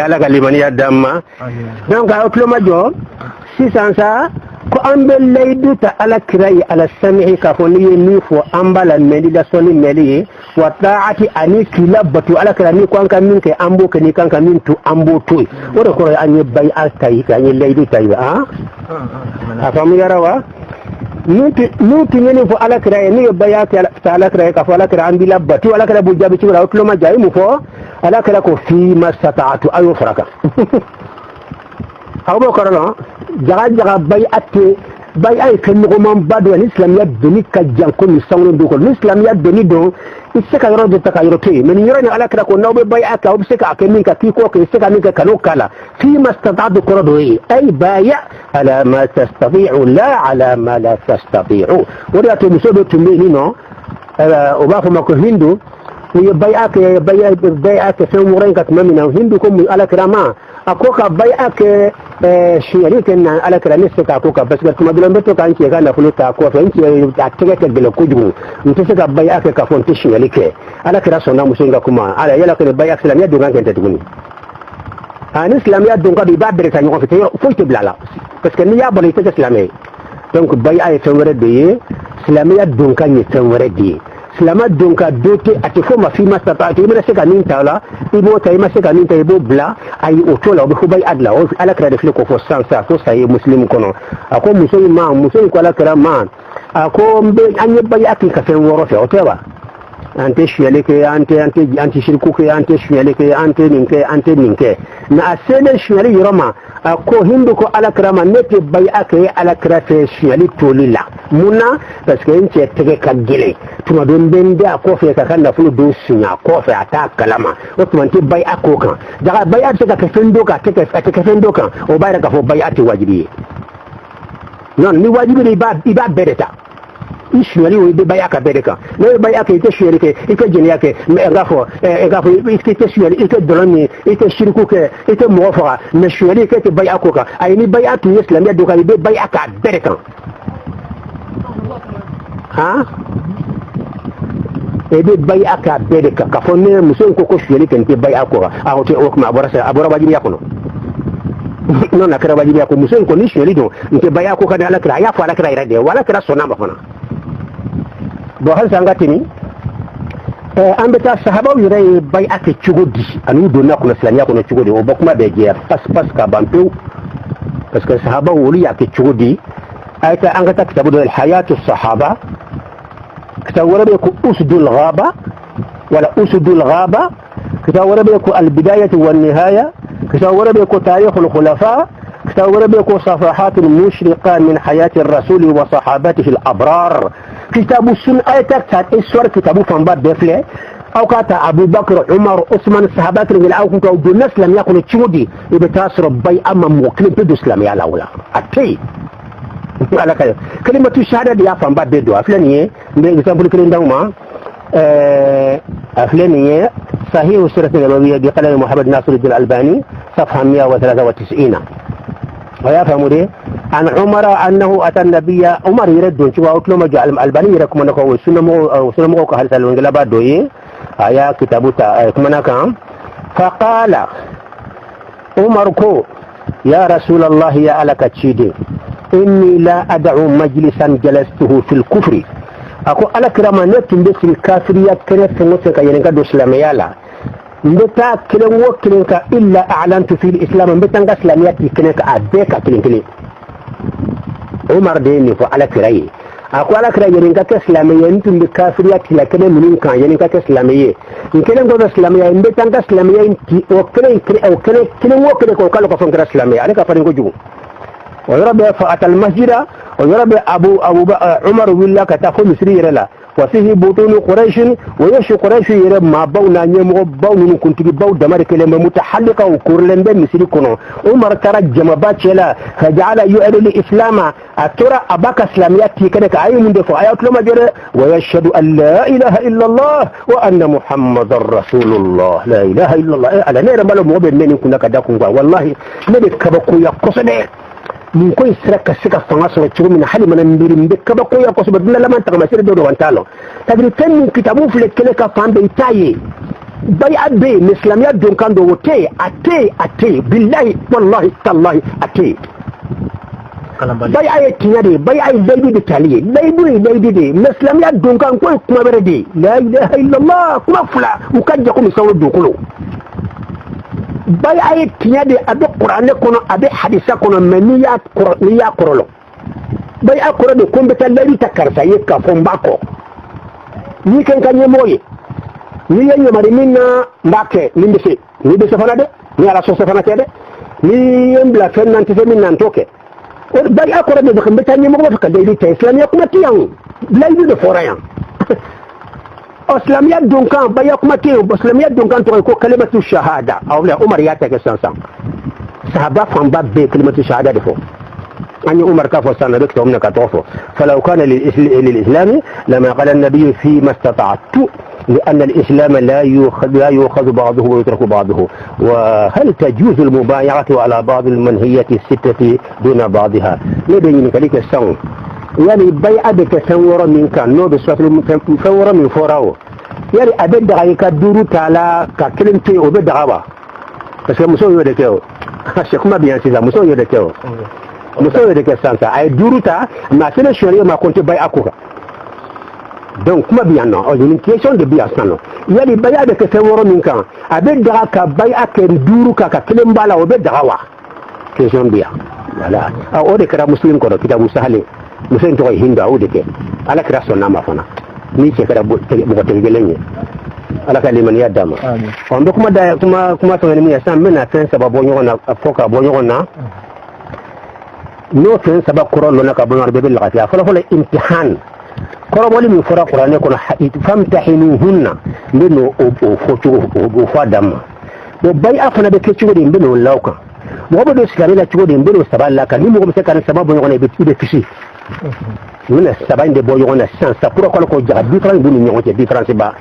ala kalimaniya damma donc a otlo majo si sansa ko ambe laydu ta ala kirai ala sami'i ka foni ni fo ambala meli da soni meli wa ta'ati ani kilabatu ala kirani ko anka min ke ambo ke ni kanka min tu ambo to wala ko anye bay altai ka anye laydu tay ha afamu yarawa nuti ngene fo ala kirai ni baya ta ala kirai ka fo ala kirai ambi labatu ala kirai bu jabi ci wala otlo ma jay mu fo ala kirai ko fi masata'atu ayu faraka aw bo korona jaga bay ay ken ko man badu l'islam ya doni ka janko mi sawno do ko l'islam ya doni do iseka yoro de taka yoro te men yoro ni ala kra ko nawbe bay aka obseka akemin ka kiko ke iseka min ka kanu kala fi mastata'tu quradu ay baya ala ma tastati'u la ala ma la tastati'u wala to musodo tumini no o ba ko mako hindu ni bay aka fe muren ka tamina hindu ko ala krama akoka bay aka shiyari kenan ala kira ne suka koka bas ga kuma bilan beto kan ce ga na fuluta ko to inci ta tege ke bele kuju mutu suka bai aka ka fonti shiyari ke ala kira sona musun ga kuma ala yala ke bai aka islamiyya dunga kan ta tuguni an islamiyya dunga bi ba bere ta nyoko fite fo te blala parce que ni ya boli te islamiyya donc bai ay tawre de islamiyya dunga ni tawre de silama donka dote ati fo mafi masata ati ibra seka nin tala ibo tay maseka nin tay bo bla ay otola obo bay adla o ala kra defle ko fo sansa ko saye muslim kono ako musoy ko ala kra man ako be anye bay akika fen woro fe otewa ante shiyale ke ante shirku ke ante shiyale ke ante ninke na asene shiyale yoroma ko hindu ko ala krama nete bay ake ala krate shiyale tolila muna parce que ince tege kagile tuma don bende ko fe ka kanda fulu do sunya ko fe ata kalama o tuma te bay akoka daga bay ate ka fendo ka te fendo ka o bayra ka fo bay ate wajibi non ni wajibi iba bereta ishwali wo be bayaka bereka no bayaka ite shwali ke ite jeni yake ngafo ite shwali ite doloni ite shirku ke ite muwafaqa na shwali ke te bayako ka ayni bayatu islamiyya do ka be bayaka bereka ha ebe bayaka bereka ka fonne muson ko shwali ke te bayako a hote o kuma abora wajibi yakono non la kara wajibi yako muson ko ni shwali do te bayako ka ala kra ya fa ala kra ira de wala kra sona ba fana bo hal sangatini ambeta sahaba yure bay ake chugodi anu do na ko islamiyya ko chugodi o bakuma be je pas ka bampu parce que sahaba wuli ake chugodi ayta angata kitabu al hayatu sahaba kitabu rabe ko usdul ghaba wala usdul ghaba kitabu rabe ko al bidayah wan nihaya kitabu rabe ko tarikh al khulafa kitabu rabe ko safahat al mushriqa min hayati ar rasul wa sahabatihi al abrar kitabu sun ayata ta iswar kitabu famba defle au kata Abu Bakr Umar Usman sahabat ringil au kuntu do naslam yakun chudi ibe tasro bay amma muklim do islam ya lawla atay ala kay kalimatu shahada ya famba be do aflani be example kire ndawma aflani sahih surat an-nabawiyya bi qalam Muhammad Nasiruddin Albani صفحه 193 ويفهم ده عن عمر أنه أتى النبي عمر يرد شو أكلم جاء الألباني يركم أنه هو سنمو كهل سلون قال بعد دويه آية كتابه كمنا كام فقال عمر كو يا رسول الله يا على كتشيدي إني لا أدعو مجلسا جلسته في الكفر أكو على كرامة بس الكافرية كانت تمسك ينقد إسلاميالا mbeta kilen wo kilen ka illa a'lantu fil islam mbeta nga islamiyati kilen ka abeka kilen Umar de ni fo ala kirai ako ala kirai yen ka islamiyya ntum be kafiriyati la kilen min kan yen ka islamiyya kilen go islamiyya mbeta nga islamiyya inti o kilen wo kilen ko kala ko fon kra islamiyya ala ka farin ko jugo wa yarabi fa atal masjida wa yarabi abu Umar willa ka ta ko misri yela وفيه بطون قريش ويش قريش يرى ما بونا نيمو بون كنت بو دمر كلمه متحلقه وكورلن بن مسري كنو عمر ترجم باتشلا فجعل يؤل الاسلام اترى اباك اسلامياتي كدك اي من دفع ايات لما جرى ويشهد ان لا اله الا الله وان محمد رسول الله لا اله الا الله على نير مالو مو بن كنا كدكم والله نبي كبكو يقصد min koy siraka sika fanga so ci min hali man mbiri mbekka ba ko ya ko so badna la man ta ma sir do wantalo tagri tan min kitabu fle kele ka fambe itaye بيع بي الإسلام يدون كان دو أتي بالله والله تالله أتي بيع يتنادي بيع ليبي بالتالي ليبي دي الإسلام يدون كان كما بردي لا إله إلا الله كما فلا وكجكم يسوي دوكلو بيع يتنادي أبي قرآن كنا أبي حديث كنا منيا قرلو بيع قرآن كم بتالي تكرسا يكفون باكو ni kan kan yemoye ni yenye mari minna mbake ni bese fana de ni ala so fana tede ni yembla fen nanti fe minna toke o bari akora de kan betani mo ko de li islamia kuma tiyan laidu de forayan islamia dunkan baya kuma tiyan islamia dunkan to ko kalimatu shahada aw la umar ya ta ke sansan sahaba fan babbe kalimatu shahada de fo أن عمر كفر سنة بكتهم نكتوفه فلو كان للإسلام لما قال النبي فيما استطعت لأن الإسلام لا يؤخذ بعضه ويترك بعضه وهل تجوز المبايعة على بعض المنهية الستة دون بعضها لبين كليك السون يعني بيع بكسور من كان نو بسوات مفور من فوراو يعني أبد غيك دورو تعالى ككلمتي وبد غوا بس مسوي يدكيو الشيخ ما بيانسي مسوي يدكيو muso de ke sansa ay duruta ma sele shoriyo ma konte bay akuka donc kuma biyan no o une question de biya sanno yali baya de ke seworo min kan abe daga ka bay aken duruka ka kelembala o be daga wa question biya wala o de kara muslim ko kita musahale musen to hinda o de ke ala kira sonna ma fona ni ce kara bo te gelenye ala kaliman ya dama on do kuma da kuma to ne mi san mena fen sababo nyona foka bo nyona no fen sabab Quran lona ka bonar bebe lagati fala fala imtihan Quran wali min fara Quran ko hadith famtahinuhunna bino o foto o fadama bo bay afana be ke cugodi bino lawka mo bo do islami la cugodi bino saballa ka ni mo ko se kan sababu ngone be tibe fishi mina sabande bo yona sans sa pour ko jaga différence bu ni ñote différence ba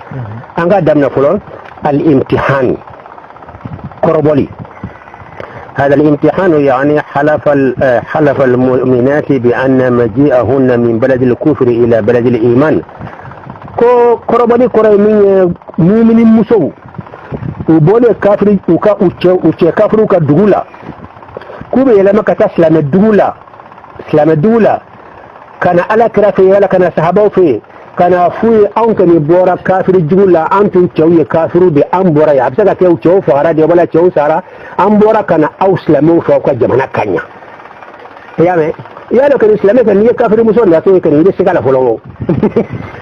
anga damna folo al imtihan koroboli هذا الامتحان يعني حلف المؤمنات بأن مجيئهن من بلد الكفر إلى بلد الإيمان كربني كري من مؤمن مسو وبولي كافر وكا كافر كدغولا كوبي لما كتسلم الدولة كان على كرافي ولا كان صحابه فيه كان فوي أنكني بورا كافر جملة أنتم تشوي كافر بأمبورا يا بس كيو تشوف فارا دي ولا تشوف سارا أمبورا كان أوسلمو فوق جمانا كانيا يا لو كان الإسلام كان كافر مسلم لا تقول كان يدرس كلا فلو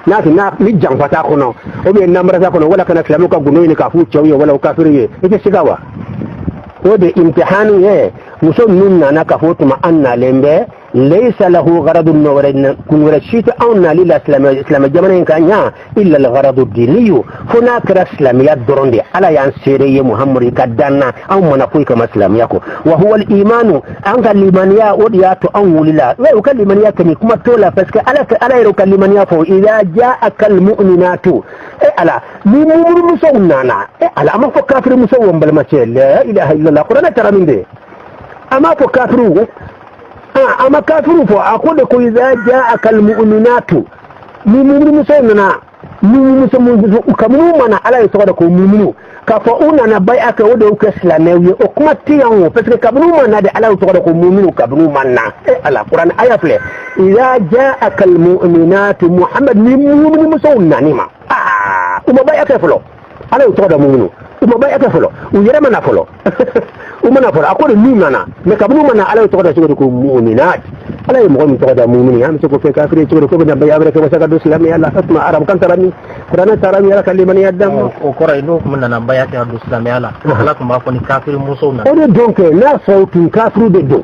ناتي نجام فتاكونا وبي النمرة تاكونا ولا كان الإسلام كان جنوني كافر تشوي ولا كافر يدرس كوا وده امتحان مسلم منا نكفوت مع أن لمبه ليس له غرض كن ورشيت أونا للإسلام الجمعين كانيا إلا الغرض الديني هناك رسلاميات دروندي على ينسيري محمد كدانا أو منقوي كما إسلاميكو وهو الإيمان أنك الليمانيا وديات أول لا وكالليمانيا كني كما تولا فسك ألا يروك الليمانيا فو إذا جاءك المؤمنات ألا مؤمن مسونانا ألا أما فو كافر مسوون بالمشي لا إله إلا الله قرآن ترى من دي أما فو كافرو أما كافروا فأقول لك إذا جاءك المؤمنات مؤمن مسلمنا مؤمن كمؤمنا على يسوعك مؤمنو كفؤنا نبيعك ودو كسلامي أقمتي يوم بس كمؤمنا على يسوعك مؤمنو كمؤمنا على القرآن آية فله إذا جاءك المؤمنات محمد مؤمن مسلمنا نما وما بيعك فلو على يسوعك مؤمنو وما بيعك فلو ويرمنا فلو ومنا فر أقول مؤمنا مكبنو منا على تقدر تقول مؤمنات على يوم تقدر مؤمنين هم تقول في كافر تقول كبنا بيابرك وسكت الإسلام يلا اسمع عرب كان تراني قرآن تراني يلا كلمني يدم وقرأ مننا بيات الإسلام يلا لكن ما فني كافر مسونا أنا دونك لا صوت كافر بدو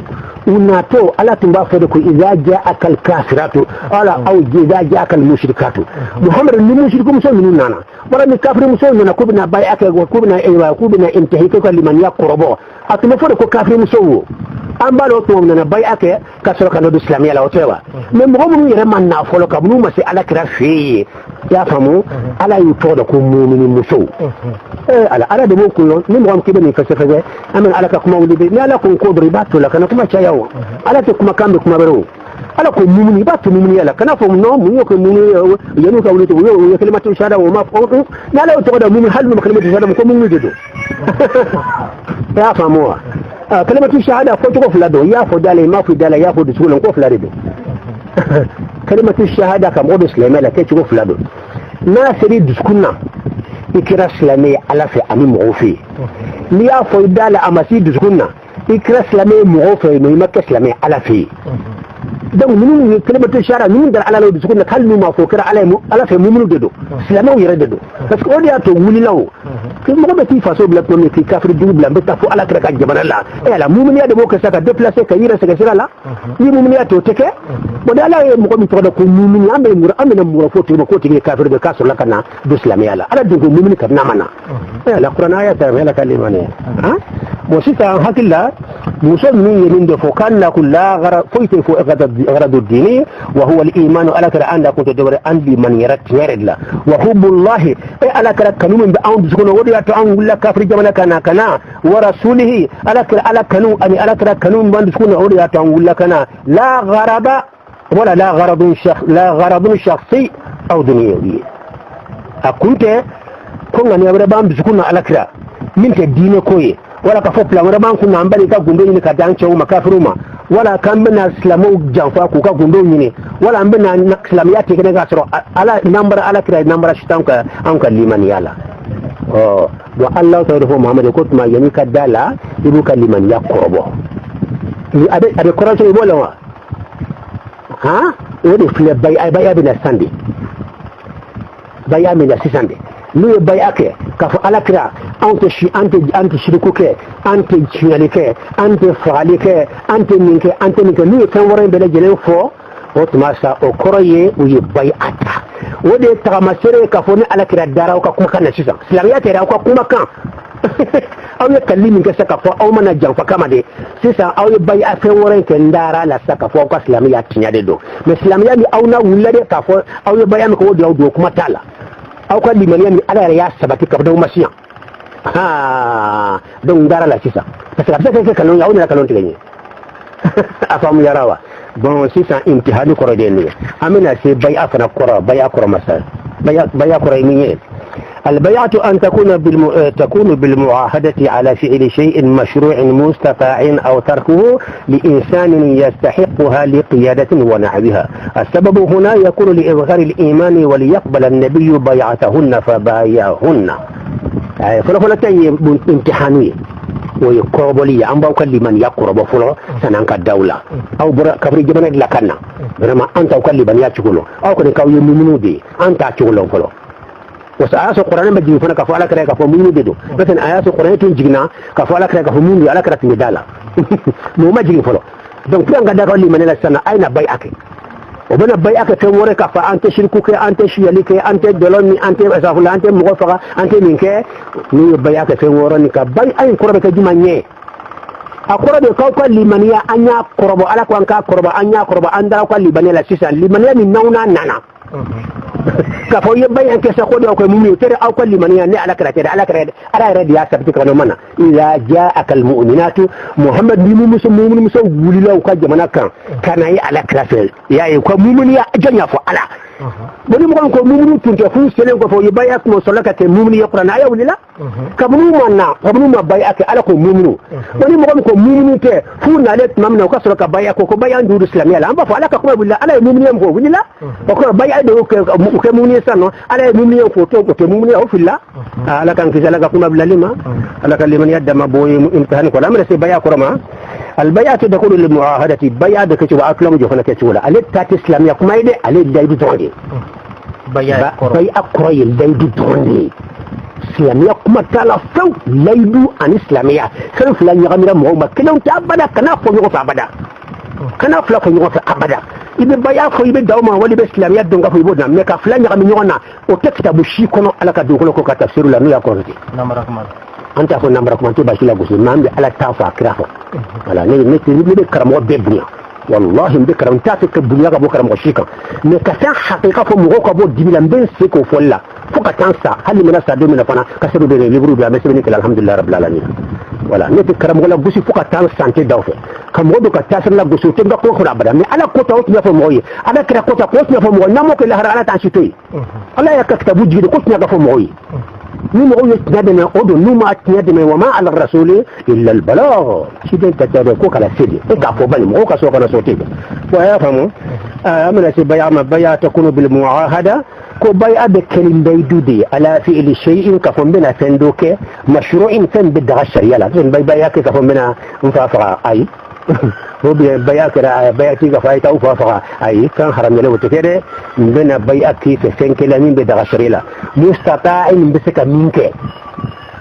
وناتو على تنبافرك إذا جاءك الكافرات على أو إذا جاءك المشركات محمد المشرك مسلمين نانا ولا كافر مسلمين كبنا بيعك وكبنا إيوا كبنا انتهيك لمن يقربه أتمفرق كافر مسوو ambalo to na bay ake kasoro kanu islamiyya la otewa mais mo mo yere man na folo ka bu ma si ala kira fi ya famu ala yu to da ko mu'minin muso ala de mo ko ni mo am kibe ni falsafa amen ala ka kuma wuli ni ala ko ko ribato la kana kuma chayawo ala to kuma kambe kuma baro ala ko mumuni ba to mumuni ala kana fo no mu yo ko mumuni yanu ka wuli to yo kalimatu shahada wa ma fawtu na la to da mumuni hal mu kalimatu shahada ko mumuni do ya famuwa kalimatu shahada ko to fulado ya fo dale ma fu dale ya fo dusulan ko fulado kalimatu shahada kam odo islami la ke ko fulado na seri duskunna ikira islami ala fi ami mufi ni ya fo dale amasi duskunna ikira islami mufi no makka islami ala fi donc minnu kalimatu shahada minnu dar ala lo duskunna kallu ma fo kira ala fi mumunu dedo islami yere dedo parce que odi ato wuli lawo ke mo be ti faso bla to ni ki kafir du bla beta fo ala kira ka jabana la e la mumuni ya de mo ka saka déplacer ka yira saka sira la ni mumuni ya to teke mo da ala mo ko mi to da ko mumuni ambe mura amena mura fo to ko tike kafir be kaso la kana du islami ala ala du mumuni ka namana e la qur'an ayata la kalimani ha mo sita hakilla musulmi yemin de fo kanna kulla gara foite fo غرض الديني وهو الإيمان على كلا أن كنت دور عندي من يرد لا وحب الله أي على كلا كنوم بأون سكون ودي أتعون ولا كافر جمنا كنا ورسوله على كنوم أني على كلا كنوم بأون سكون ودي أتعون ولا كنا لا غرض ولا لا غرض شخصي أو دنيوي أكنت كنا نبغى بأون سكون على كلا من الدين كوي ولا كفوب لا ولا بأون كنا عمبالي كقولين كدان شو مكافروما wala kan bena islamu janfa ku ka gundo nyine wala bena islamiyati kene ga soro ala number ala kira number shitan ka an ka liman yala do Allah ta rufo Muhammad ko tuma yani kadala ibu kaliman ya qurbo ni ade qur'an so ibo lawa ha wodi fle bay bina sande bay amina sisande lu bay ake ka fo ala kira ante shirku ke ante chiyali ke ante faali ke ante minke lu tan waran bele jelen fo o tumasa o koroye uyi bay ata wode tamasere ka fo ni ala kira dara ka kuma kan sisa islamiya te ra ka kuma kan aw ya kallimi ke saka fo aw mana janfa kama de sisa aw ya bay afe waran ke ndara la saka fo ka islamiya tinya de do mais islamiya ni aw na wulade ka fo aw ya bayan ko wodi aw do kuma tala aw ka limaniya ni ala ya sabati ka daw masiya donc dara la sisa parce que après que kalon ya wona kalon tiganye afamu yarawa bon sisa imtihani ko rodeni amina se bay akana qura bay akra masal bay akra niye البيعة أن تكون بالمعاهدة على فعل شيء مشروع مستطاع أو تركه لإنسان يستحقها لقيادة ونحوها. السبب هنا يكون لإظهار الإيمان وليقبل النبي بيعتهن فبايعهن. فلو تاني امتحانية ويقرب لي أن بوكل لمن يقرب فلو سننك الدولة أو كفر جبنا لكنا رما أنت وكل من يأتكله أو كن كوي منودي أنت أتكله فلو وسآيات القرآن بجي فنا كفو على كره كفو منو بدو مثلا آيات القرآن تنجينا كفو على كره كفو منو على كره تمدالا مو ما جي فلو donc كان قد قال لي من السنة أين بيعك وبنا بيعك تمورك كفا أنت شركوك أنت شيالك أنت دلوني أنت أسافلا أنت مغفرة أنت منك ني بيعك تمورني كبيع أين قربك جمانية أقرب كوكا لمنيا أنيا قرب على كوانكا قرب أنيا قرب أندرا كوكا لمنيا لسيسا لمنيا من نونا نانا كفو يبين أنك سأقول أو كمؤمن ترى أو كل من يعني على كرة على رأي سبتك رمانا إذا جاءك المؤمنات محمد بمؤمن مسلم ولي له كجمانا كان على كرة يا كمؤمن يا جنيا فعلا بني مكان كمؤمن تنتفون سلام كفو يبين أكمل صلاة كمؤمن يقرأ نايا ولا لا كمؤمن ما بيعك على كمؤمن بني مكان كمؤمن تفون عليك ممن وكسرك بيعك وكبيان دور الإسلامية لا أما فعلك كم ولا على مؤمن يمكو ولا لا وكبر بيع ده كمؤمن سانو على مؤمن يفوتو كمؤمن أو في الله على كان كذا لك كم بلالما على كان لمن يدم بوي امتحان كلام رأس بيع كرما البيعة تدخل للمعاهدة بيع ده كتب أكلم جفنا كتولا على تات إسلامية كما يده على دايد توني بيع كرايل دايد توني إسلامية كما تلا فو ليدو عن إسلامية كيف لا يغمر محمد كلام تأبدا كنا فوق أبدا كنا فلا فوق أبدا ibe baya ko ibe dawma wali be islamiyat donga ko ibodna me ka flanya kam nyona o tekta bu shi kono ala ka do ko ka tafsiru la nuya ko rti namarakum anta ko namarakum to bashila gusi mambe ala tafa krafo ala ne be karamo be dunya wallahi be karam ta ke dunya ka bo karam ko shika me ka sa haqiqa ko mo ko bo dibila ben se ko folla fuka tansa hali mina sa do mina fana ka se do de libru da me se ni alhamdulillah rabbil alamin voilà ne te karam la gusi fuka tan santé daw fe kam wodo ka tasir la gusi te ga ko khura bada mais ala ko taw nya fa moyi ala kra ko ta ko nya fa moyi namo ke la har ala tan sitoy ala ya ka tabu jigi ko nya ga fa moyi ni mo yo tnadena odo numa tnadena wa ma ala rasul illa al balagh sidin ta ta ko kala sidi e ka fo bani mo ka so kana so te wa ya famu amana si baya ma baya takunu bil muahada ko baya be kelim baydudi ala fi'li shay'in ka fon bina fendoke mashru'in fan bid'a sharia la zin baya ke ka fon bina mfafa ay ko be baya kira baya ti ga faita u fafa ay kan haram ne wote kede bina baya ki fe fenke la min bid'a sharia la mustata'in bisaka minke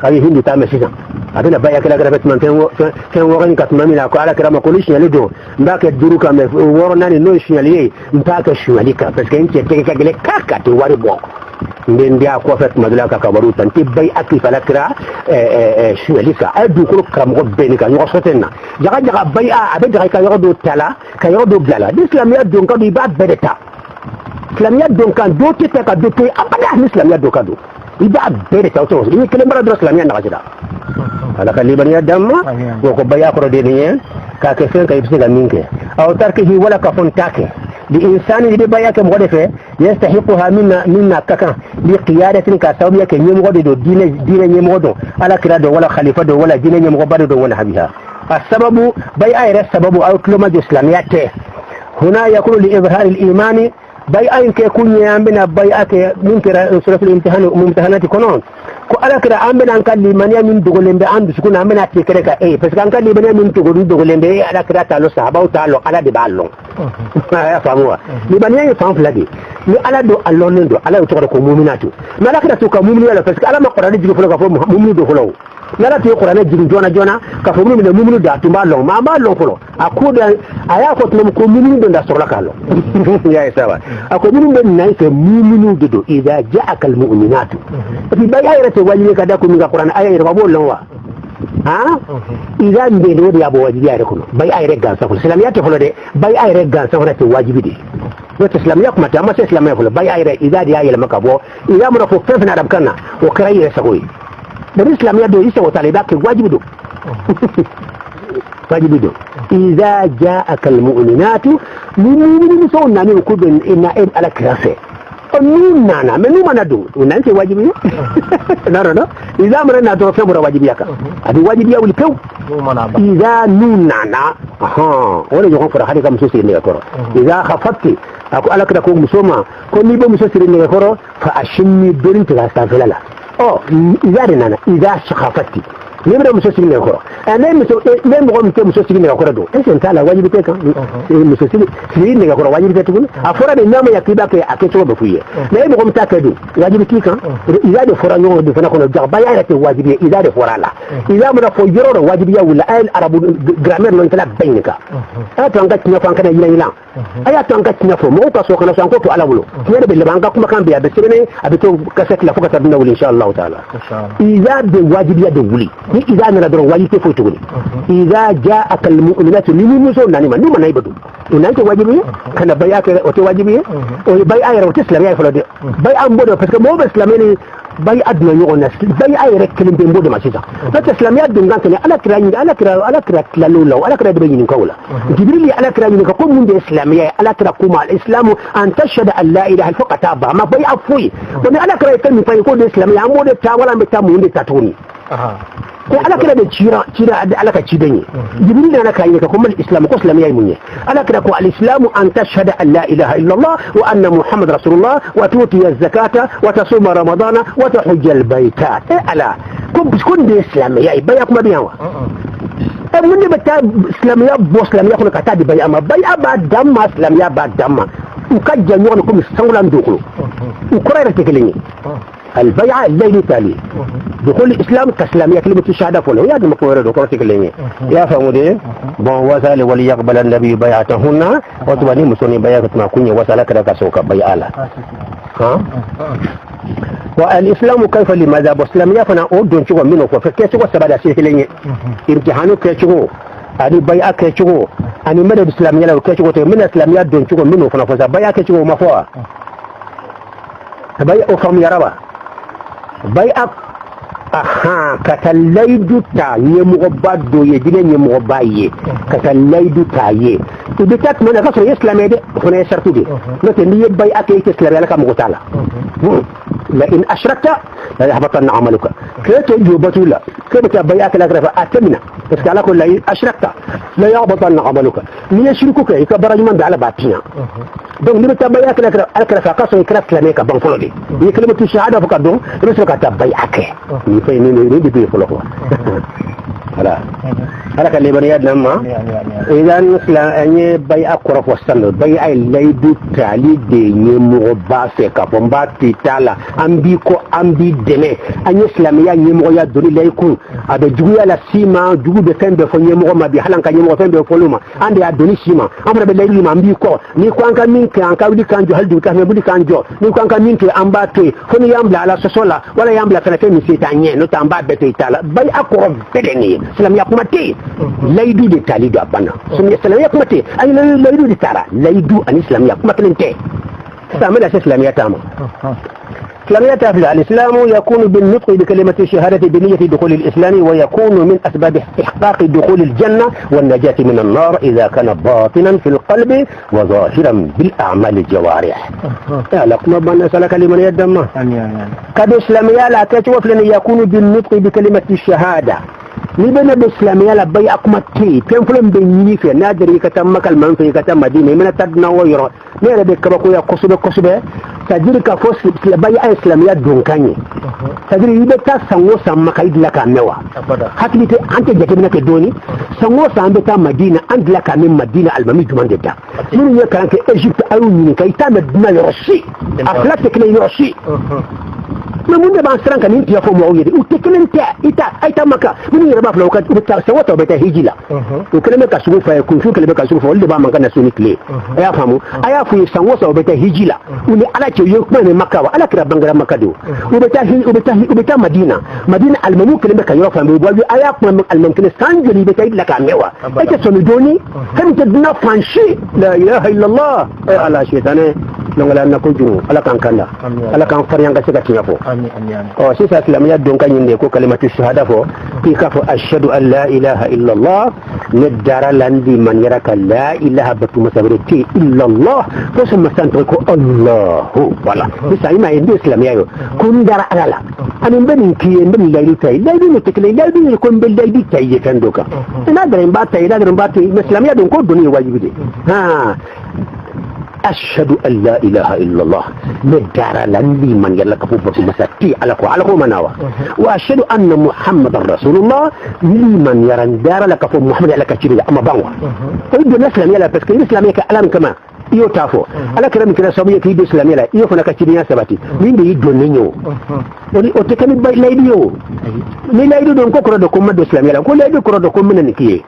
ay hindi ta mesina adina baya kala gara bet man ken wogan kat mamila ko ala kira ma ko lishnya ledo mbake duru ka me woro nani no shinyaliye mpaka shinyalika parce que inte teke ka gele kaka to wari bo ndia ko fet madula ka kabaru tan ti bay akli fala kira shinyalika adu ko kram go beni ka yo sotenna jaga bay a abe jaga ka yo do tala ka yo do blala islamiyat don ka do ba bedeta islamiyat don kan do te ka do te abada islamiyat do ka do ida bedeta to ni kele mara do islamiyat na jida ala kalibaniya damma ko baya ko de ni ka ke fen ka ibsiga minke aw tarkihi wala ka fon take di insani di baya ke mo defe yastahiquha minna kaka bi qiyadatin ka tawbiya ke nyemo do dine nyemo do ala kira do wala khalifa do wala dine nyemo bado do wala habiha السبب بيع السبب أو كلمة إسلامية هنا يكون لإظهار الإيمان بيع كيكون يامنا بيع ممكن سورة الامتحان ممتحنات كونون ko ala kira amena an kalli mania min dogolembe an du sukuna amena te kere ka parce que an kalli mania min dogolembe ala kira ta lo sahaba ta lo ala de ballo ya famuwa ni mania yi fam flagi ni ala do allon do ala to ko mu'minatu na ala kira to ka mu'minu ala parce que ala ma qur'ani jigi fulo ka fo mu'minu do fulo nala to qur'ani jigi jona ka fo mu'minu da to ballo ma ballo fulo akuda aya ko to ko mu'minu do da sorla kalo ya sawa ako mu'minu nay ke mu'minu do idha ja'aka al mu'minatu fi bay'a wajibi kada ku minga Qur'an aya ira babo lawa ha idan be do ya bo wajibi ya ko bai ay regga sa ko islamiyya to folo de bai ay regga sa ko te wajibi de to islamiyya kuma ta amma islamiyya folo bai ay re idan ya yela maka bo idan mun ko fefe na rabkana o kai re sa ko da islamiyya do isa wata da ke wajibi do wajibi do idza ja'aka almu'minatu mu'minun sawna ne ku bin inna ala krafe nana me numa na do nan ce wajibi na no idan mun na to sabura wajibi aka adi wajibi ya wuli pew idan nunana wala yo ko fara hadi kam so sire ne ko idan khafatti ako alaka ko musoma ko ni ba muso sire ne ko fa ashmi birin ta ta falala idan nana idan khafatti ni ba muso sire ne ko ane muso ne mo ko muso sire ne ko do esen tala wajibi te kan muso sire ne ko wajibi te tukun afora de nyama yakiba ke aketo do fuye mais mo ko mtaka do wajibi ti kan idan de fora nyo de fana ko jaba ya rete wajibi idan de fora la idan mo fo yoro wajibi ya wala al arabu grammaire non tala baynika ata nga tinya fan kana yila aya to nga tinya fo mo ka so kana so ko ala wulo tiya be le banga kuma kan biya be sirene abito kaset la fuka tabna wul inshallah taala idan de wajibi ya de wuli ni idan na do wajibi fo tukuni idan ja'aka al mu'minatu limu so nani man numa nay badu nan ko wajibi kana baya ka o wajibi o bay ay raw islam ya fulade bay am bodo parce que mo be islam ni bay adna yo nas bay ay rek kelim be bodo ma ci sax parce que islam ya dum gank ni ala kira la lulaw ala kira de ni kawla jibril ala kira ni ko mun de islam ya ala kira kuma al islam an tashhadu an la ilaha illa faqata ba ma bay afui to ni ala kira kan mi fay ko de islam ya mo de ta wala be ta mu de ta tuni ko ala kira da cira ala ka ci danye jibril da naka yi ka kuma islam ko islam yayi munye ala kira ko al-islam an tashhadu an la ilaha illa allah wa anna muhammad rasulullah wa tuti az-zakata wa tasuma ramadana wa tahujja al-bayta ala kun da islam yayi baya kuma biyan wa mun ne bata islam ya bo islam ya ko ka ta di baya amma baya ba damma islam ya ba damma ka janyo ko kuma sangulan dokolo ko rayra tekelenye البيعة الليل تالي دخول الإسلام كإسلامية كلمة الشهادة فلو يا دم كورة دكتور تكلمني يا فهمودي بون وصل وليقبل النبي بيعتهن وتبني مسوني بيعة ما كوني وصل كذا كسوك بيعة ها والإسلام كيف لماذا بإسلامية فنا أودون شو منه فكيف شو سبب شيء كلمة امتحانه كيف شو أني بيعة كيف شو أني مدى الإسلامية لو كيف شو من الإسلامية دون شو منه فنا فزا بيعة كيف شو ما فوا بيعة أفهم يا ربا بيعة aha katalaidu ta yemu obado ye dine yemu obaye katalaidu ta ye ibitat mana ka so islamé de fone sartu de no te ni bay akay ke islamé la kam gotala la in ashrakta la yahbatanna amaluka kete jobatula kete bay akala grafa atamina parce que ala ko la ashrakta la yahbatanna amaluka ni yashrukuka ikabara man ala batina donc ni ta bay akala grafa ka so ikra islamé ka ban folo de ni kalimatu shahada fa ka don ni so ka ta bay akay ni fay ni de folo ko voilà ala ka lebani yadna ma idan islam anye bay akora fo sando bay ay laydu tali de ni mo ba se ka bomba titala ambi ko ambi deme anye islam ya ni mo ya doni layku ada jugu ya la sima jugu be fembe fo ni mo ma bi halan ka ni mo fembe fo luma ande ya doni sima amra be laydu ma ambi ko ni ko an ka min ke an ka wudi kan jo haldu ka me budi kan jo ni ko an ka min ke amba te fo ni yambla ala sosola wala yambla kana ke mi setanye no tamba be titala bay akora bedeni islam ya kuma te laydu de talidu abana sunni islam ya kuma te ay laydu de tara laydu an islam ya kuma kelente samala islam ya tama islam ya tafla al-islam yakunu bin nutq bi kalimati shahadati bi niyyati dukhul al-islam wa yakunu min asbab ihqaq dukhul al-janna wan najati min an-nar idha kana batinan fi al-qalbi wa zahiran bil a'mal al-jawarih ya laqma bana salaka liman yadamma kad islam ya la katwa yakunu bin nutq bi kalimati shahada ni bana da islamiyya la bai akuma te pemfulum be ni fe na dari ka tam makal man fe ka tam madina mina tadna wo yoro ne la be kaba ko ya kusube tajir ka fo la bai islamiyya don kanye tajir yibe ta sango sam makai dila ka mewa hakili te ante jake mina ke doni sango sam be ta madina an dila ka min madina almami duman de ta mun ya kan ke egypte ayu ni kai ta madina yoroshi afla te kle yoroshi mais mun da ban saran kan intiya fo mo yede u tekelenta ita aita maka mun yaba flo ka ta sawata beta hijila to keleme ka sugu fa ku fu keleme ka sugu fa wala ba man kana suni kle aya famu aya fu sango sa beta hijila uni ala ce yo kuma ne maka wa ala kira bangara maka do u beta madina almamu keleme ka yo fa mo bobi aya kuma alman kene sanjali beta illa ka mewa ita so doni kan ta dina fanshi la ilaha illallah ala shaytane nongala na ko ju ala kan kanda ala kan faryan ga sika tinya fo oh sisa islamiyya don kan yinde ko kalimatu shahada fo ki ka fo ashhadu an la ilaha illa allah nadara landi man yaraka la ilaha batu masabirti illa allah ko sama santo ko allah wala sisa ima yinde islamiyya yo kun dara ala anin bani ki bani laidu tay laidu ne tekle laidu ne ko bel laidu tay kan doka ina da ba tay da ba tay islamiyya don ko doni wajibi de ha أشهد أن لا إله إلا الله ندار لندي من يلك فوق مساتي على كو مناوة وأشهد أن محمد رسول الله لمن يرندار لك فوق محمد لك تشيري أما بانوا ويبدو الإسلام يلا بس كي الإسلام يك ألم كما iyo tafo ala kiram kira sabu yake bi islamiyya la iyo fana ka cinya sabati min da yiddo nenyo woni o te kami bay laydi yo ni laydi don ko ko do ko maddo islamiyya ko laydi ko do ko minan kiye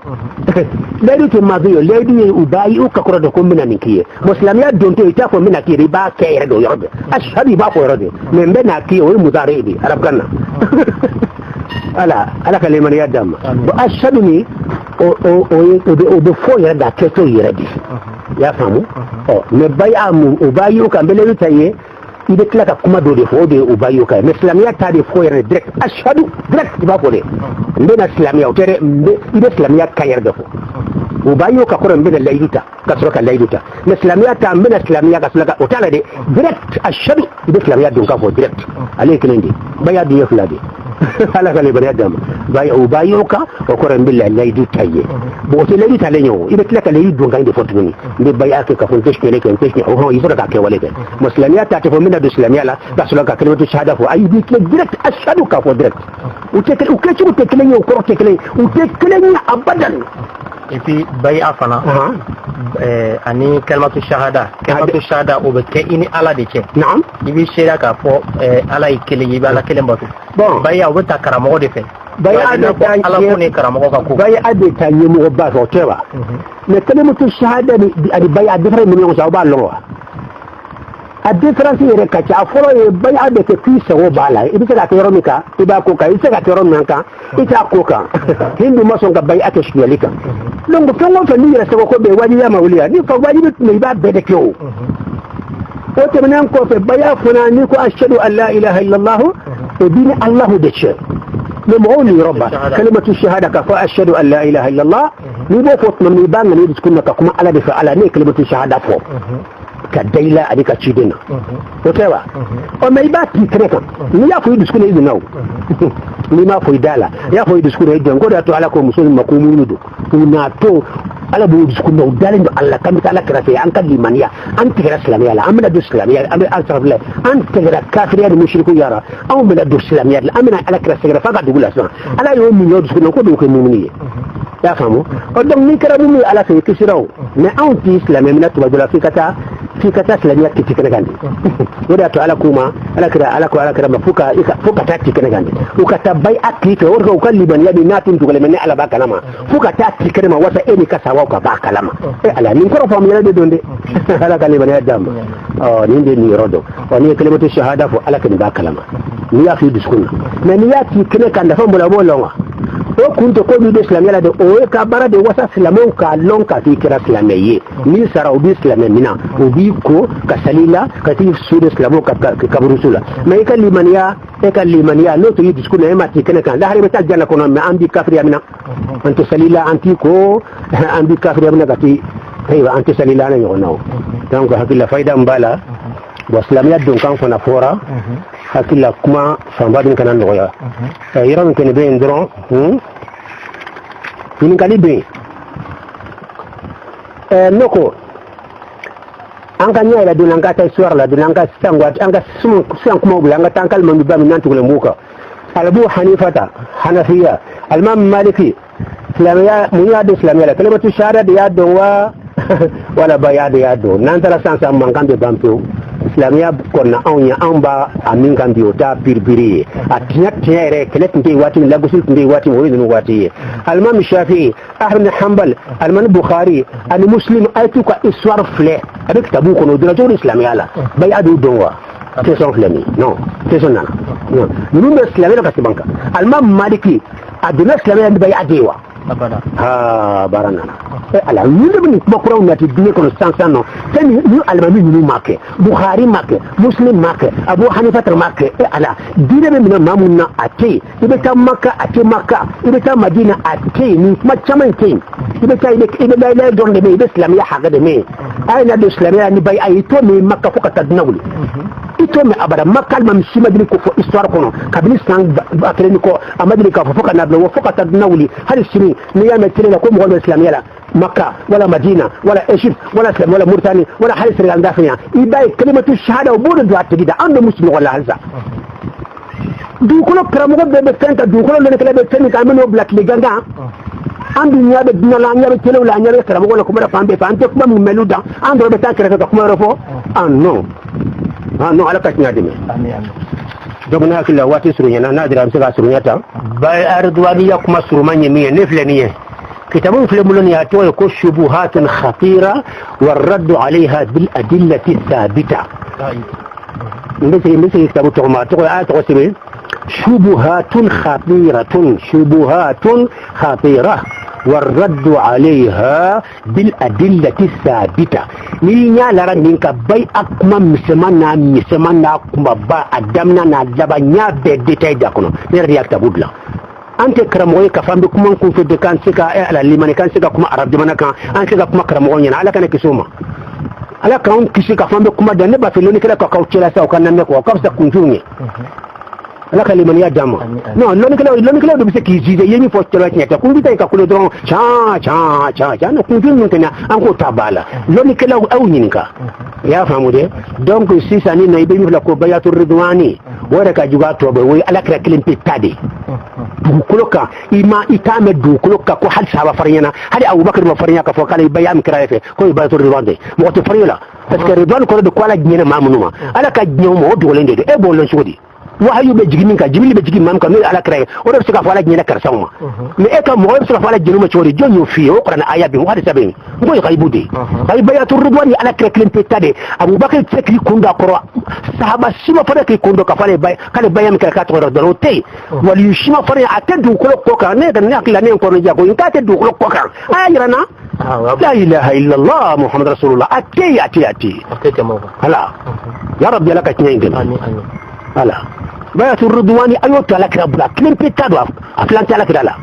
laydi to ma biyo laydi u bayi u ka ko do ko minan kiye muslimiyya don to ita ko minan kiye ba kayre do yorbe ashhadu ba ko yorbe men be na kiye o mudari bi arab ganna ala kaliman yadam ba ashhadu ni o do fo yada keto yiradi ya famu me bayamu ubayu kan bele taye ide klaka kuma do de fo de ubayu kan islamiyya ta de fo yere direct ashhadu direct ba ko de ndena islamiyya tere ide islamiyya kayar da fo ubayu ka kuran bele layduta ka sura layduta islamiyya ta bele islamiyya ka sura otala de direct ashhadu ide islamiyya don ka fo direct alaykin ndi bayadi yafladi ala kale bari adam bay ubayuka o koran billahi laydu taye bo te laydu talenyo ibe tlaka laydu ngande fotuni be bay ake ka fon teshkele ken teshni o yifura ka ke walete muslimiyya ta te mina do islamiyya la basula ka kalimatu shahada fo ayi bi direct ashhadu ka fo direct o te kelenyo ko te kelenyo abadan et puis bay afana ani kalimatu shahada o be ke ini ala de ke naam ibi shira ka fo ala ikele ibi ala kelen batu bon bay ya wata karamo de fe bay ade ta ala ko ne karamo ka ko bay ade ta yemu ba ko tewa ne kalimatu shahada ni adi bay ade fere mun ko ba lo a difference yere ka ta foro e bay ade ke pisa wo bala ibi ka ta yoromika iba ko ka isa ka ta yoromika ita ko ka hindu mason ka bay ake shiyalika longo tongo fa ni yere ko be wadi ya mawliya ni fa wadi ni ba be de ko o te nan ko fe baya funa ni ko ashhadu an la ilaha illa allah to dini allah de che نمعوني ربا كلمة الشهادة كفا أشهد أن لا إله إلا الله نبو فوت من يبان من يدسكنا كما على دفع على ني كلمة الشهادة فوق كديلا أديك تشيدنا وتوا وما يبات يكرهك نيا فوي يدسكنا إذن نو نيا فوي دالا يا فوي يدسكنا إذن قد أتو على كم مسلم مقومون دو وناتو على بود يدسكنا ودالين دو الله كم تعالى كراسي أنك لمانيا أنت كرا إسلامية لا أمنا دو إسلامية أمنا أنصر الله أنت كرا كافرية المشركو يارا أو من دو إسلامية لا أمنا على كراسي كرا فقط يقول أسمع على يوم من يدسكنا كل وكل مؤمنية يا فهموا قدام نكرا مؤمن على في كسرو ما أنت إسلامية من تبادل في كتا إسلامية كتير كنغاني وده تو على كوما على كرا فوكا تاكتي كنغاني وكتباي أكليك ورغا وكلبن يدي ناتين تقول على باكلامه فوكا تاكتي كرما وسا إني كساوا وكباكلامه على من كرا فهم يلا بدون على كلبن يدام نيندي نيرودو وني كلمة الشهادة فو على كن باكلامه نيا في دسكونا نيا تي كنا كان دفع بولا o kunto ko mi islam yala de o ka bara de wasa islamon ka lon ka fi kira islamiyye ni sara o bi islamiyya mina o bi ko ka salila ka ti sud islamon ka burusula mai kalimaniya lo to yidis kuna ma ti kana kan da har meta janna kono ma andi kafir mina anto salila anti ko andi kafir mina gati aywa anto salila na yono donc hakilla faida mbala wa islamiyya don kan fona fora hakilla kuma sambadin kana noya yaran kan be ndron ini kali be noko angka nyala dunan kata suara la dunan kata sangwat angka sang kuma bulanga tangkal mambiba minantu kule muka Abu Hanifata Hanafiya Al-Imam Maliki Islamiyya munyadu Islamiyya kalimatu syahada dia doa wala bayad ya do nantara sansa mangambe bampu Islamiyya konna awnya amba amin kan biota birbiri atinya tere kelet ndi wati lagusul ndi wati moyidun wati Al-Imam Shafi'i Ahmad Hanbal Al-Imam Bukhari Al-Muslim aytuka iswar fle avec tabu kono dina jor Islamiyya la bayadu doa question flemi non question nana non nous Islamiyya ka sibanka Al-Imam Maliki aduna Islamiyya bayadewa barana ala yule bini bakura unati dunia kono sansa no tani ni almami ni make Bukhari make Muslim make Abu Hanifa make ala dire be mina mamuna ate ibeta Makka ate Makka ibeta Madina ate ni machaman tin ibeta ile la donde be Islamiyya haga de me ayna de Islamiyya ni bay ay to ni Makka fuka tadnawli ito me abada Makka ma mishima dini ko histoire kono kabini sang bakreni ko amadini ka fuka na wo fuka tadnawli hal sini ni ya metele ko mo Islamiyya la مكة ولا مدينة ولا إيجيبت ولا سلم ولا موريتانيا ولا حال سريلان دافنيا يباي كلمة الشهادة وبود دوات تجدا عنده مسلم ولا هلزا دوكلو كرامو بيبتنك دوكلو اللي كلا بيبتنك عملوا بلاك لجانا عنده نيابة دنا لا نيابة كلا ولا نيابة كرامو ولا كمرة فان بيفان تكما مملودا عنده بيتان كلا كمرة رفو نو على كشني عدمي دعنا كلا واتي سرينا نادر أمسك سرينا تا باي أردوانية كما سرمانية مية نفلنية كتابون في الملونية يكون شبهات خطيرة والرد عليها بالأدلة الثابتة مثل كتاب التغمات شبهات خطيرة والرد عليها بالأدلة الثابتة نينيا لرا نينكا باي أكما مسمانا أكما با أدامنا نجابا نيابي ديتاي داكونا نيرا يكتبود لا أنت كرموي كفام بكم كون في دكان سكا على اللي من كان سكا كم عرب دمنا كان أنت كم كرموي على كان كسوما على كون كسي كفام بكم ده نبى في لوني كلا كاوتشلا سا وكان نمك وكبس كونجوني على كلمة من يا جماعة نو لوني كلا ده بس كيجي يني فوتشلا كنيا كون بيتا يكاكلو درون شا نو كونجون كنا أنكو تابالا لوني كلا أو ينكا يا فهموا ده دونك سيساني نايبي في الكوبايات الرضواني وركا جواتو بوي على كلا كلمة بتادي dukuloka ima itame dukuloka ko hal sahaba fariyana hali Abu Bakr ma fariya ka fo kala bayam kirayefe ko ibatul ridwan de mo to fariyala parce que ridwan ko de ko la gnyena mamunuma ala ka gnyomo do lende de e bolon sodi wahayu be jigini ka jibril be jigini mam ka no ala kiraye o do sika fala gnyena kar sawma mais e ka mo sika fala gnuma chori jonyo fi o qur'an aya bi wadi sabe ngoy qaybudi ay bayatul ridwan ala kira klim petade Abu Bakr tekri kunda qura sahaba sima fara ki kundo ka fale bay kale bayam ka to do te wal yushima fara atadu ko ka ne da ne akila ne ko ne jago in ka tadu ko ka ayirana la ilaha illa Allah Muhammad Rasulullah ati jamo hala ya rabbi laka kinayin amin hala bayatu ridwani ayoto ala kira bula kilen petado aflan ala kira la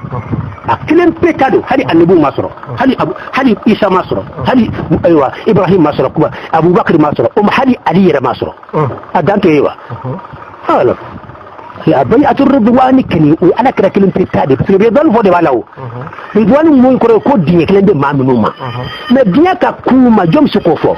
kilen petado hadi annabi masro hadi isa masro hadi aywa ibrahim masro kuba abubakar masro hadi ali masro adanto yewa alors ya bayatu ridwani kini ala kira kilen petado parce que be dal fode walaw ridwani mo ko dinye kilen de mamunuma mais bien ka kuma jom suko fo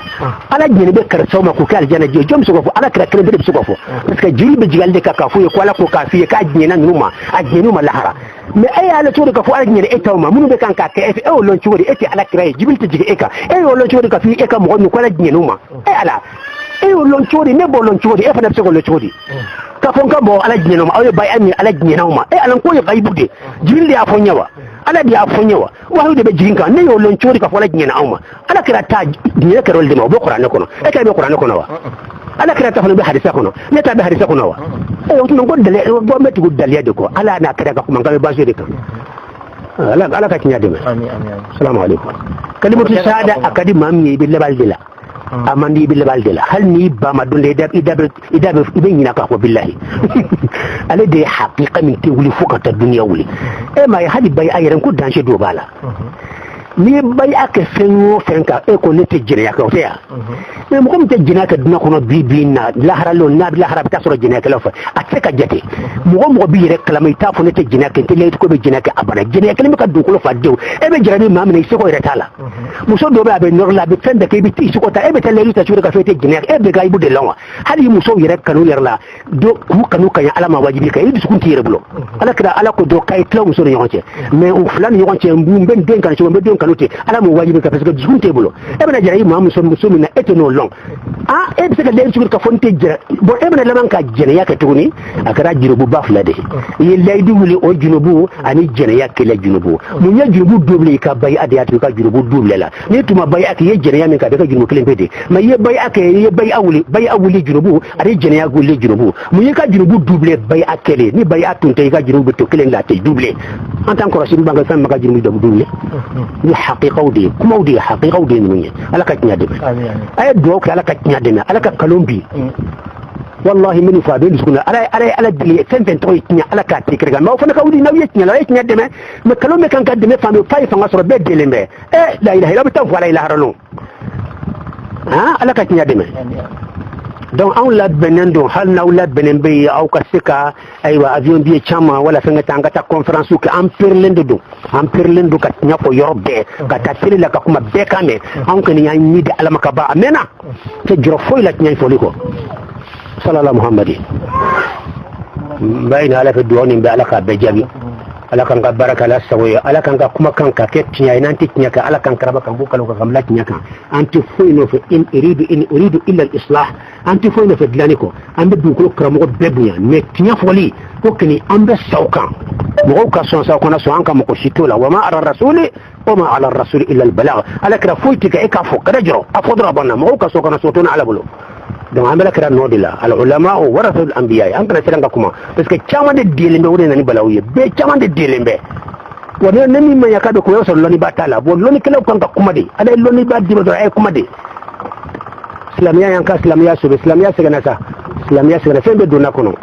ala jene be kar sawma ko kal jana jom suko fo ala kira kilen be suko fo parce que jiri be jigalde ka fu ko ala ko ka fi ka jene numa ajnuma lahara mais ay ala to ka fu ala jene etawma munu be kan ka ke e o lon ciwodi eti ala kira jibilti jige eka e o lon ciwodi ka fi eka mo ko ala jene numa e ala e o lon ciwodi ne bo lon ciwodi e fa na ko lon ciwodi ka fon ka bo ala jene numa o bay ami ala jene numa e ala ko ye bay budde jibilde ya fo nyawa ala dia fonyewa wa de be jinka ne yo lon ciwodi ka fu ala jene numa ala kira ta ne ka rol de mo bo qur'an ko no e ka be qur'an ko no wa ala kira ta fa be hadisa ko no ne ta be hadisa ko no wa e o tun ko dale go metti go dale de ko ala na kira ka kuma ga ba so de kan ala ka tinya de amin assalamu alaikum kalimatu shahada akadi mamni bi lebal dila amandi bi lebal dila hal ni ba ma dole idab ibn ina ka ko billahi ale de haqiqa min tewli fukata dunya wuli e ma hadi bay ayran ko danger do bala ni bay ak fenwo fenka e ko ne te jina ya ko ya mais mo ko te jina ka duna ko no bi na lahara lo na lahara ta soro jina ka lo fa ateka jate mo bi rek kala may ta fo ne te jina ka te le ko be jina ka abana jina ka le ka du ko lo fa dew e be jira ni mam ne se ko retala mo so do be abe nor la be fende ke bi ti ko ta e be te le ta sura ka fe te jina e be ga ibu de lawa hali mo so yere kanu yerla do ku kanu kan alama wajibi ka idu kun tire bulo ala kida ala ko do kay tlaw mo so yonche mais on flan yonche mbum ben den kan so be den kanote ala mo wajibi ka parce que discute table e bena jara imam so mina eteno long e be se ka le ci ka fonte jara bo e bena laman ka jene ya ka tuni akara jiro bu bafla de ye laydi wuli o junubu ani jene ya ke la junubu mu nya junubu double ka bay adiyatu ka junubu double la ni tuma bay ak ye jene ya min ka be ka junubu kelen pede ma ye bay ak ye bay awuli junubu ari jene ya golle junubu mu ye ka junubu double bay akele ni bay atunte ka junubu to kelen la te double en tant que rasul banga fam ka junubu double ni haqiqa ودي كما ودي حقيقه ودي مني على كتنيا دم اي دوك على كتنيا دم على كلومبي والله من فادل سكون على دلي سنتين تويتني على كاتي كرغا ما فنك ودي نويتني لا يتنيا دم ما كلومي كان قد ما فامي فاي فنصر بيد دلمبه لا اله الا الله ولا اله الا الله على كتنيا دم donc an la benen don hal na la benen be au ka sika aywa avion bi chama wala fanga tanga ta conférence ko am perlendo ka nya ko yorbe ka ta tele la ka kuma be kame an kan ya ni da alama ka ba amena te jiro foy la nya fo liko sallallahu muhammadi bayna ala fi duwani be alaka be jabi ala kan ga baraka la sawiya ala kan ga kuma kan ka ketnya ina tiknya ka ala kan karaba kan bukalo ka gamla tinya ka anti foino fa in uridu illa al-islah anti foino fa dlaniko ambe dukuro kramo bebunya me tinya foli ko kini ambe saukan mo ka son saukan na so anka mo ko shitola wa ma ara rasuli wa ma ala ar-rasul illa al-balagh ala kra foiti ka e ka fo kada jiro afodra banna mo ka so kana so tona ala bulo donc ambe la kra nodila al ulama wa warathul anbiya an kana siranga kuma parce que chama de dilembe wure nani balawiye be chama de dilembe wona nani ma yakado ko yoso loni batala bo loni kala ko ka kuma de ada loni ba diba do ay kuma de islamiya yanka islamiya so islamiya segana sa islamiya segana fembe do nakono